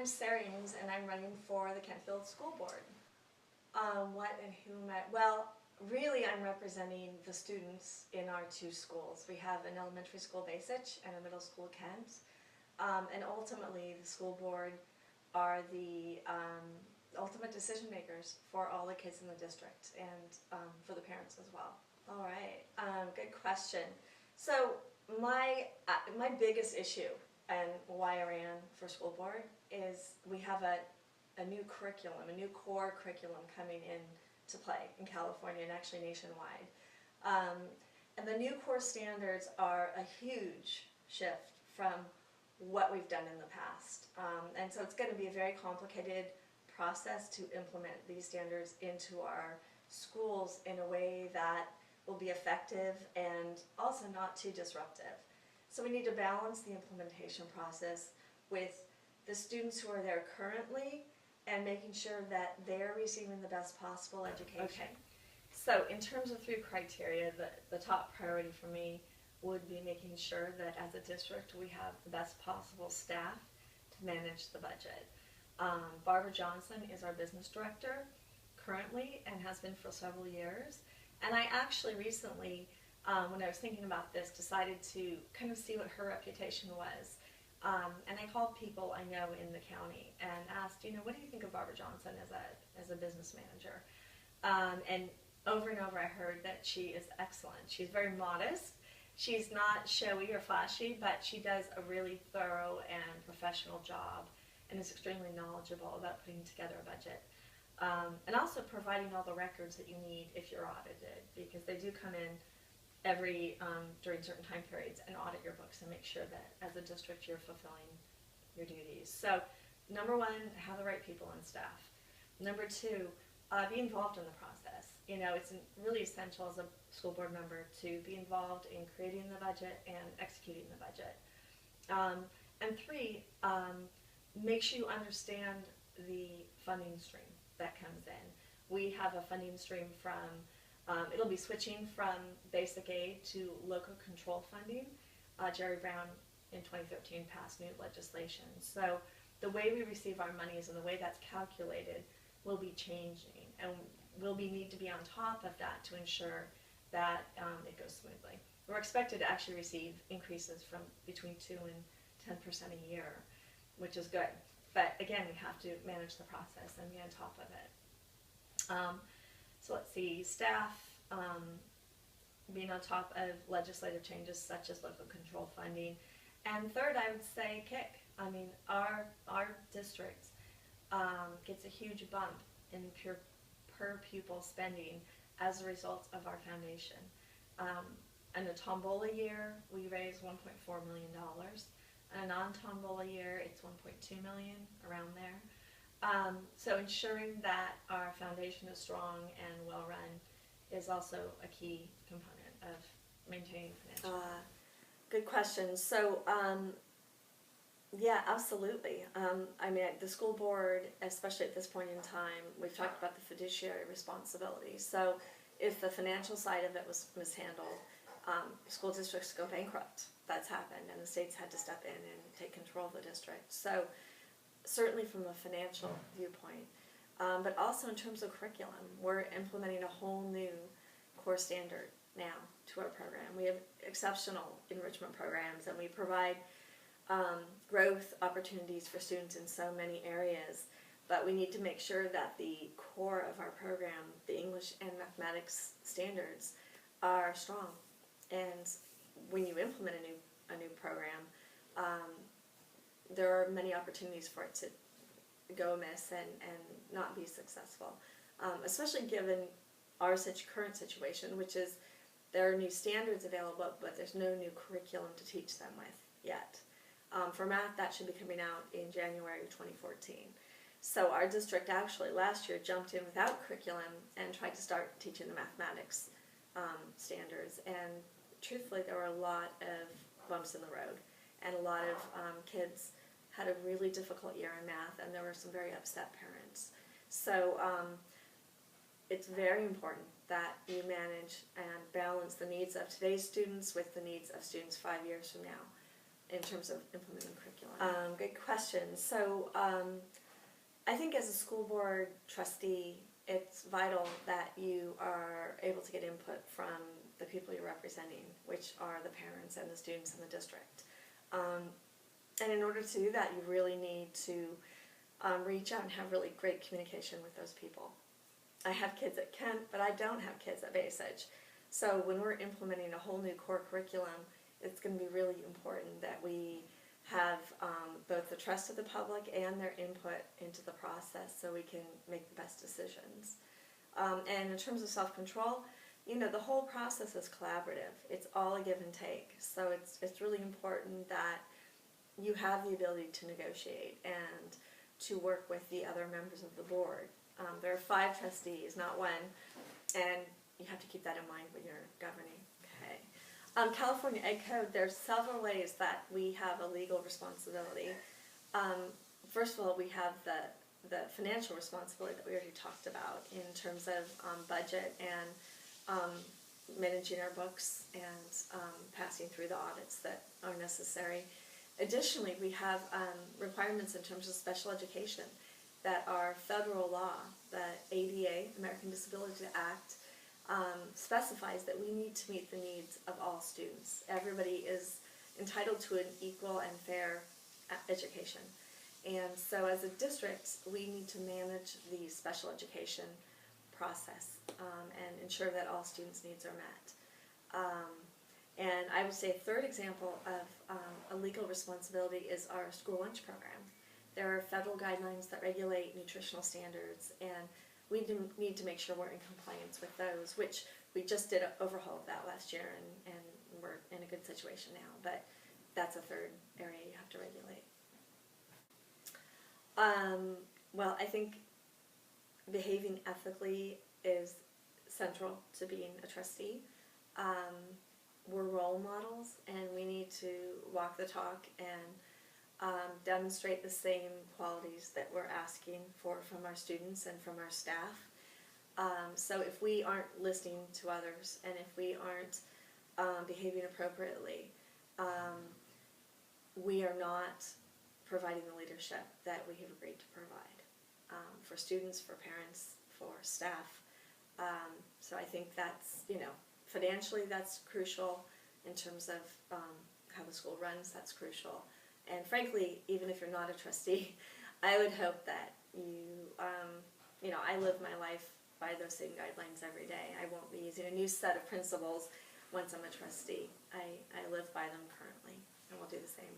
I'm Sarah Ames, and I'm running for the Kentfield School Board. What and whom? Well, really I'm representing the students in our two schools. We have an elementary school, Basich, and a middle school, Kent. And ultimately, the school board are the ultimate decision makers for all the kids in the district and for the parents as well. All right, good question. So my biggest issue and why I ran for school board is we have a new curriculum, a new core curriculum coming in to play in California and actually nationwide. And the new core standards are a huge shift from what we've done in the past. And so it's going to be a very complicated process to implement these standards into our schools in a way that will be effective and also not too disruptive. So we need to balance the implementation process with the students who are there currently and making sure that they're receiving the best possible education. Okay. So in terms of 3 criteria, the top priority for me would be making sure that as a district we have the best possible staff to manage the budget. Barbara Johnson is our business director currently and has been for several years. And I actually recently, when I was thinking about this, decided to kind of see what her reputation was. And I called people I know in the county and asked, what do you think of Barbara Johnson as a business manager? And over I heard that she is excellent. She's very modest. She's not showy or flashy, but she does a really thorough and professional job and is extremely knowledgeable about putting together a budget. And also providing all the records that you need if you're audited, because they do come in during certain time periods and audit your books and make sure that as a district you're fulfilling your duties. So number 1, have the right people on staff. Number 2, be involved in the process. It's really essential as a school board member to be involved in creating the budget and executing the budget. And 3, make sure you understand the funding stream that comes in. We have a funding stream from it'll be switching from basic aid to local control funding. Jerry Brown in 2013 passed new legislation. So the way we receive our monies and the way that's calculated will be changing, and we'll need to be on top of that to ensure that it goes smoothly. We're expected to actually receive increases from between 2 and 10% a year, which is good. But again, we have to manage the process and be on top of it. So let's see, staff being on top of legislative changes such as local control funding. And third, I would say kick. Our district gets a huge bump in per pupil spending as a result of our foundation. In a tombola year, we raise $1.4 million. In a non-tombola year, it's $1.2 million, around there. So ensuring that our foundation is strong and well run is also a key component of maintaining financial. Good question. So yeah, absolutely. The school board, especially at this point in time, we've talked about the fiduciary responsibility. So if the financial side of it was mishandled, school districts go bankrupt. That's happened, and the states had to step in and take control of the district. So certainly from a financial viewpoint, but also in terms of curriculum, we're implementing a whole new core standard now to our program. We have exceptional enrichment programs, and we provide growth opportunities for students in so many areas, but we need to make sure that the core of our program, the English and mathematics standards, are strong. And when you implement a new program, there are many opportunities for it to go amiss and not be successful, especially given our current situation, which is there are new standards available, but there's no new curriculum to teach them with yet. For math, that should be coming out in January of 2014. So our district actually last year jumped in without curriculum and tried to start teaching the mathematics standards, and truthfully there were a lot of bumps in the road, and a lot of kids had a really difficult year in math, and there were some very upset parents. So it's very important that you manage and balance the needs of today's students with the needs of students 5 years from now. in terms of implementing curriculum? Good question. So I think as a school board trustee, it's vital that you are able to get input from the people you're representing, which are the parents and the students in the district. And in order to do that, you really need to reach out and have really great communication with those people. I have kids at Kent, but I don't have kids at Basage. So when we're implementing a whole new core curriculum, it's going to be really important that we have both the trust of the public and their input into the process so we can make the best decisions. And in terms of self-control, you know, the whole process is collaborative. It's all a give and take. So it's really important that you have the ability to negotiate and to work with the other members of the board. There are 5 trustees, not 1, and you have to keep that in mind when you're governing. Okay. California Ed Code, there's several ways that we have a legal responsibility. First of all, we have the financial responsibility that we already talked about in terms of budget and managing our books and passing through the audits that are necessary. Additionally, we have requirements in terms of special education that are federal law. The ADA, American Disabilities Act, specifies that we need to meet the needs of all students. Everybody is entitled to an equal and fair education. And so as a district, we need to manage the special education process and ensure that all students' needs are met. And I would say a third example of a legal responsibility is our school lunch program. There are federal guidelines that regulate nutritional standards, and we need to make sure we're in compliance with those, which we just did an overhaul of that last year, and we're in a good situation now, but that's a third area you have to regulate. Well, I think behaving ethically is central to being a trustee. We're role models, and we need to walk the talk and demonstrate the same qualities that we're asking for from our students and from our staff. So if we aren't listening to others, and if we aren't behaving appropriately, we are not providing the leadership that we have agreed to provide for students, for parents, for staff. So I think that's, you know, financially that's crucial in terms of how the school runs, that's crucial. And frankly, even if you're not a trustee, I would hope that you know, I live my life by those same guidelines every day. I won't be using a new set of principles once I'm a trustee. I live by them currently, and we'll do the same.